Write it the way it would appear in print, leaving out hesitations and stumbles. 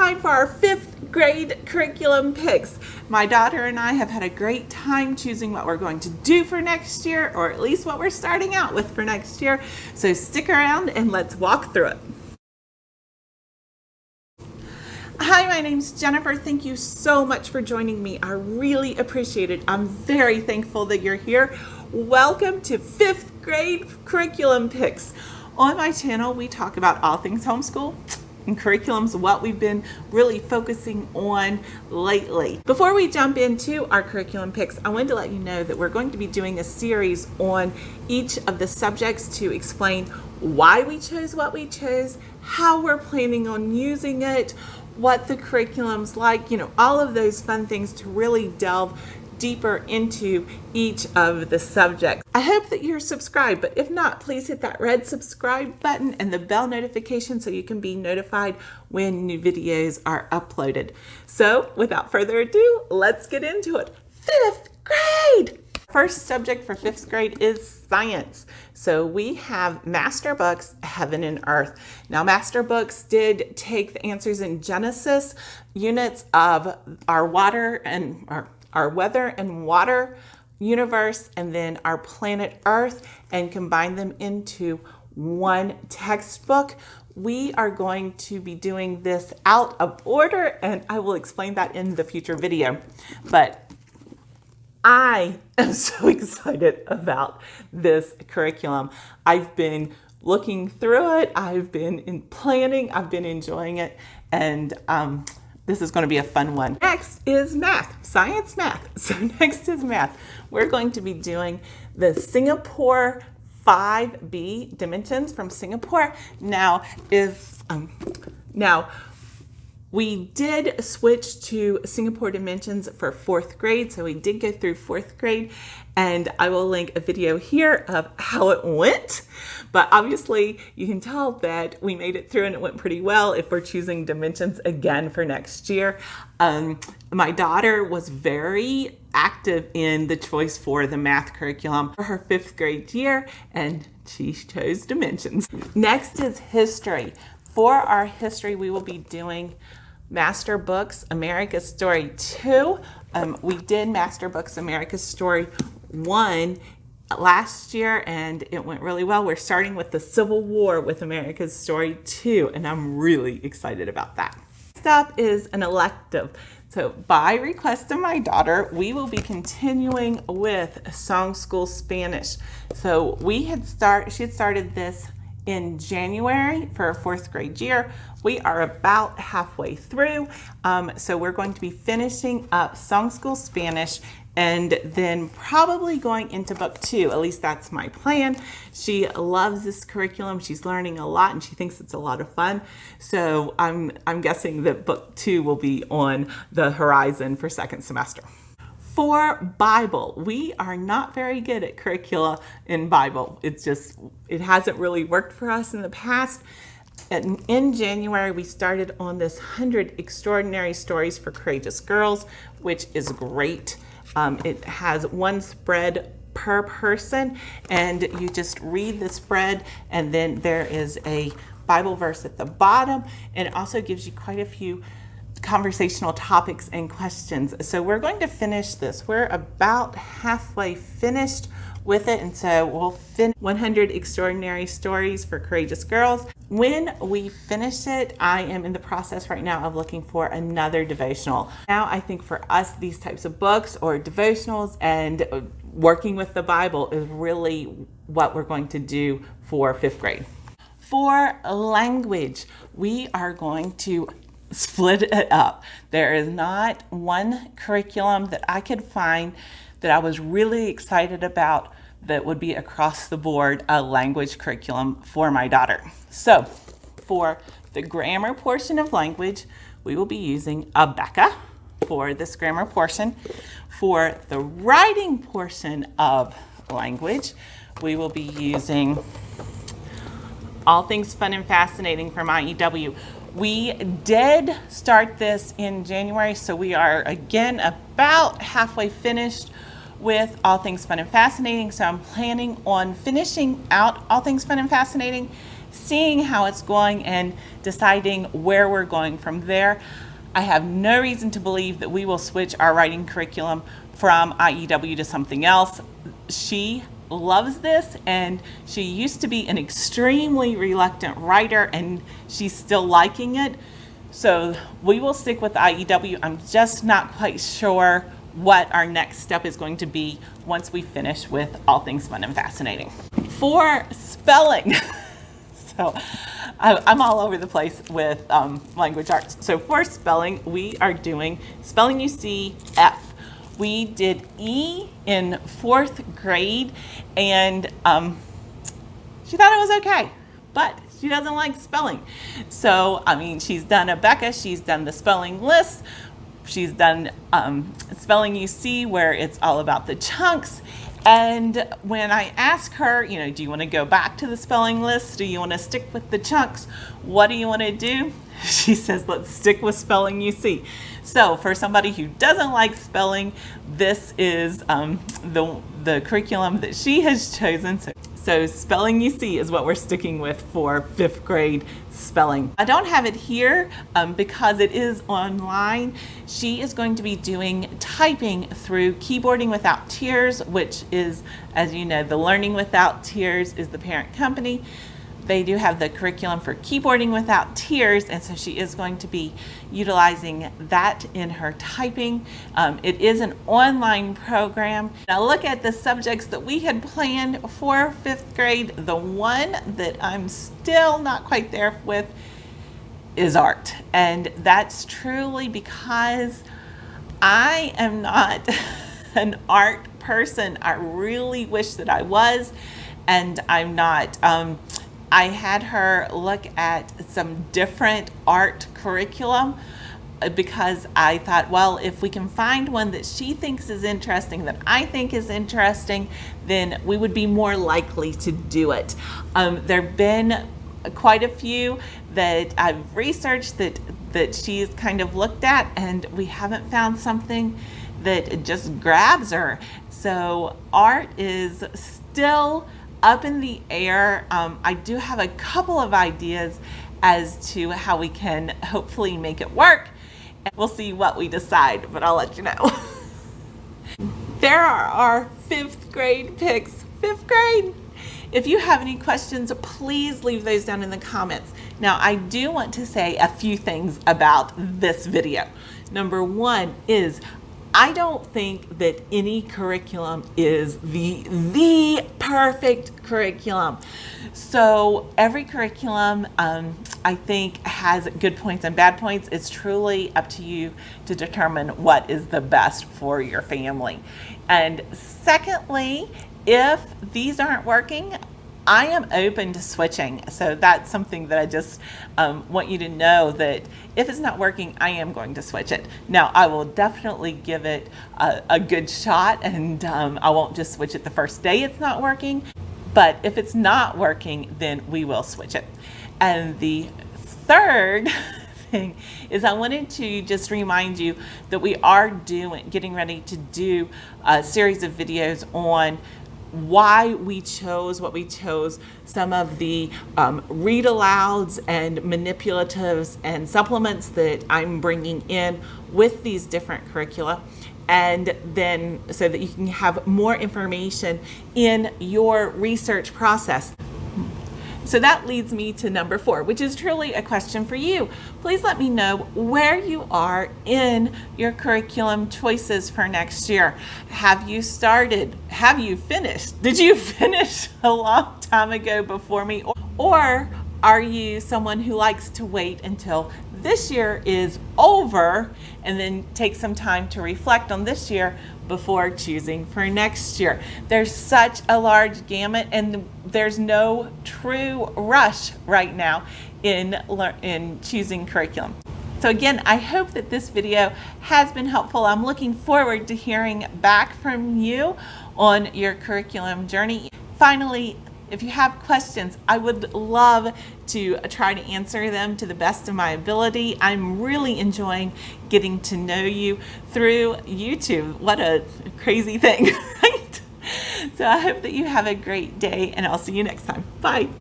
time for our 5th grade curriculum picks. My daughter and I have had a great time choosing what we're going to do for next year, or at least what we're starting out with for next year. So stick around and let's walk through it. Hi, my name's Jennifer. Thank you so much for joining me. I really appreciate it. I'm very thankful that you're here. Welcome to 5th grade curriculum picks. On my channel, we talk about all things homeschool and curriculums, what we've been really focusing on lately. Before we jump into our curriculum picks, I wanted to let you know that we're going to be doing a series on each of the subjects to explain why we chose what we chose, how we're planning on using it, what the curriculum's like, all of those fun things to really delve deeper into each of the subjects. I hope that you're subscribed, but if not, please hit that red subscribe button and the bell notification so you can be notified when new videos are uploaded. So without further ado, let's get into it. 5th grade! First subject for 5th grade is science. So we have MasterBooks, Heaven and Earth. Now MasterBooks did take the answers in Genesis units of our water and our weather and water universe, and then our planet Earth, and combine them into one textbook. We are going to be doing this out of order, and I will explain that in the future video. But I am so excited about this curriculum. I've been looking through it, I've been planning, I've been enjoying it, and this is going to be a fun one. Next is math, science math. So next is math. We're going to be doing the Singapore 5B dimensions from Singapore. Now, we did switch to Singapore dimensions for 4th grade, so we did go through 4th grade, and I will link a video here of how it went. But obviously, you can tell that we made it through and it went pretty well if we're choosing dimensions again for next year. My daughter was very active in the choice for the math curriculum for her 5th grade year, and she chose dimensions. Next is history. For our history, we will be doing MasterBooks America's Story 2. We did MasterBooks America's Story 1 last year, and it went really well. We're starting with the Civil War with America's Story 2, and I'm really excited about that. Next up is an elective. So by request of my daughter, we will be continuing with Song School Spanish. So she had started this in January for our 4th grade year. We are about halfway through. So we're going to be finishing up Song School Spanish and then probably going into book 2. At least that's my plan. She loves this curriculum. She's learning a lot and she thinks it's a lot of fun. So I'm guessing that book 2 will be on the horizon for 2nd semester. For Bible, we are not very good at curricula in Bible. It hasn't really worked for us in the past. And in January, we started on this 100 Extraordinary Stories for Courageous Girls, which is great. It has one spread per person, and you just read the spread, and then there is a Bible verse at the bottom, and it also gives you quite a few conversational topics and questions. So we're going to finish this. We're about halfway finished with it, and so we'll finish 100 Extraordinary Stories for Courageous Girls. When we finish it, I am in the process right now of looking for another devotional. Now I think for us, these types of books or devotionals and working with the Bible is really what we're going to do for 5th grade. For language, we are going to split it up. There is not one curriculum that I could find that I was really excited about that would be across the board a language curriculum for my daughter. So for the grammar portion of language, we will be using Abeka for this grammar portion. For the writing portion of language, we will be using All Things Fun and Fascinating from IEW. We did start this in January, so we are again about halfway finished with All Things Fun and Fascinating. So I'm planning on finishing out All Things Fun and Fascinating, seeing how it's going and deciding where we're going from there. I have no reason to believe that we will switch our writing curriculum from IEW to something else. She loves this, and she used to be an extremely reluctant writer, and she's still liking it. So we will stick with IEW. I'm just not quite sure what our next step is going to be once we finish with All Things Fun and Fascinating. For spelling, so I'm all over the place with language arts. So for spelling, we are doing spelling you see F. We did E in 4th grade, and she thought it was okay, but she doesn't like spelling. So, I mean, she's done Abeka, she's done the spelling list, she's done spelling you see, where it's all about the chunks. And when I ask her, you know, do you want to go back to the spelling list? Do you want to stick with the chunks? What do you want to do? She says, let's stick with spelling you see. So for somebody who doesn't like spelling, this is the curriculum that she has chosen. So spelling you see is what we're sticking with for 5th grade spelling. I don't have it here because it is online. She is going to be doing typing through Keyboarding Without Tears, which is, as you know, the Learning Without Tears is the parent company. They do have the curriculum for Keyboarding Without Tears, and so she is going to be utilizing that in her typing. It is an online program. Now look at the subjects that we had planned for 5th grade. The one that I'm still not quite there with is art, and that's truly because I am not an art person. I really wish that I was, and I'm not. I had her look at some different art curriculum because I thought, well, if we can find one that she thinks is interesting, that I think is interesting, then we would be more likely to do it. There have been quite a few that I've researched that she's kind of looked at, and we haven't found something that just grabs her. So art is still up in the air. I do have a couple of ideas as to how we can hopefully make it work. And we'll see what we decide, but I'll let you know. There are our 5th grade picks. 5th grade. If you have any questions, please leave those down in the comments. Now, I do want to say a few things about this video. Number one is, I don't think that any curriculum is the perfect curriculum. So every curriculum, I think, has good points and bad points. It's truly up to you to determine what is the best for your family. And secondly, if these aren't working, I am open to switching. So that's something that I just want you to know, that if it's not working, I am going to switch it. Now, I will definitely give it a good shot, and I won't just switch it the first day it's not working. But if it's not working, then we will switch it. And the third thing is, I wanted to just remind you that we are getting ready to do a series of videos on why we chose what we chose, some of the read alouds and manipulatives and supplements that I'm bringing in with these different curricula, and then so that you can have more information in your research process. So that leads me to number 4, which is truly a question for you. Please let me know where you are in your curriculum choices for next year. Have you started? Have you finished? Did you finish a long time ago before me? Or are you someone who likes to wait until this year is over and then take some time to reflect on this year before choosing for next year? There's such a large gamut, and there's no true rush right now in choosing curriculum. So again, I hope that this video has been helpful. I'm looking forward to hearing back from you on your curriculum journey. Finally, if you have questions, I would love to try to answer them to the best of my ability. I'm really enjoying getting to know you through YouTube. What a crazy thing, right? So I hope that you have a great day, and I'll see you next time. Bye.